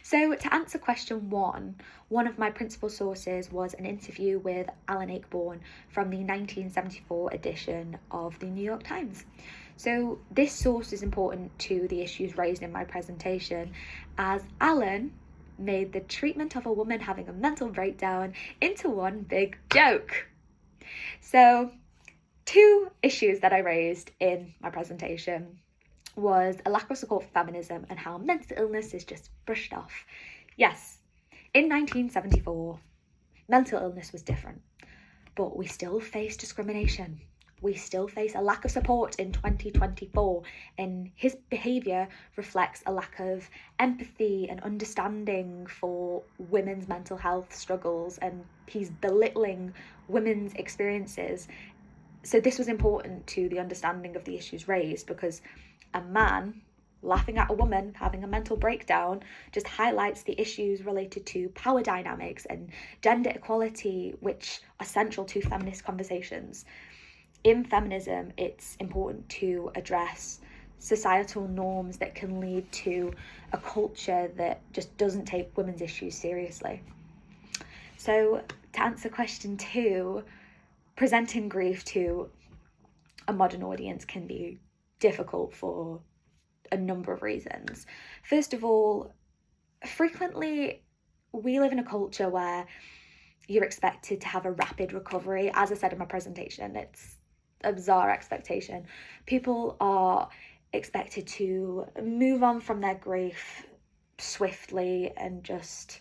So to answer question one of my principal sources was an interview with Alan Ayckbourn from the 1974 edition of the New York Times. So this source is important to the issues raised in my presentation, as Alan made the treatment of a woman having a mental breakdown into one big joke. So 2 issues that I raised in my presentation was a lack of support for feminism and how mental illness is just brushed off. Yes, in 1974, mental illness was different, but we still face discrimination. We still face a lack of support in 2024, and his behaviour reflects a lack of empathy and understanding for women's mental health struggles, and he's belittling women's experiences. So this was important to the understanding of the issues raised, because a man laughing at a woman having a mental breakdown just highlights the issues related to power dynamics and gender equality, which are central to feminist conversations. In feminism, it's important to address societal norms that can lead to a culture that just doesn't take women's issues seriously. So to answer question 2, presenting grief to a modern audience can be difficult for a number of reasons. First of all, frequently we live in a culture where you're expected to have a rapid recovery. As I said in my presentation, it's a bizarre expectation. People are expected to move on from their grief swiftly and just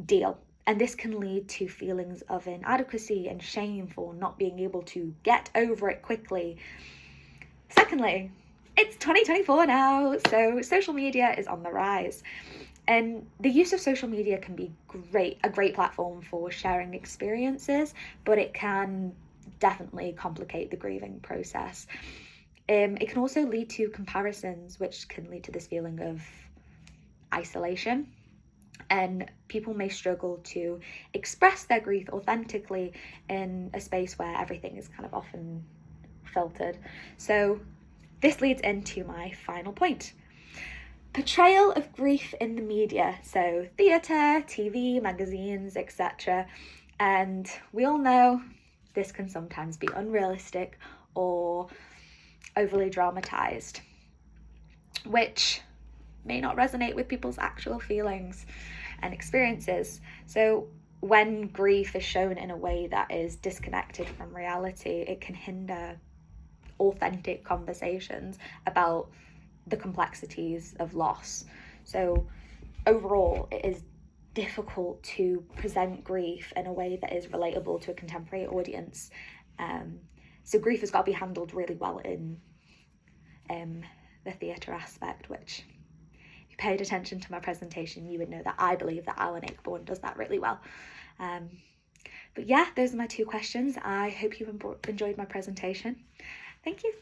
deal. And this can lead to feelings of inadequacy and shame for not being able to get over it quickly. Secondly, it's 2024 now, so social media is on the rise. And the use of social media can be a great platform for sharing experiences, but it can definitely complicate the grieving process. It can also lead to comparisons, which can lead to this feeling of isolation. And people may struggle to express their grief authentically in a space where everything is kind of often filtered. So this leads into my final point. Portrayal of grief in the media, so theatre, TV, magazines, etc. And we all know this can sometimes be unrealistic or overly dramatised, which may not resonate with people's actual feelings and experiences. So when grief is shown in a way that is disconnected from reality, it can hinder authentic conversations about the complexities of loss. So overall, it is difficult to present grief in a way that is relatable to a contemporary audience. So grief has got to be handled really well in the theatre aspect, which if you paid attention to my presentation, you would know that I believe that Alan Ayckbourn does that really well. But yeah, those are my 2 questions. I hope you enjoyed my presentation. Thank you.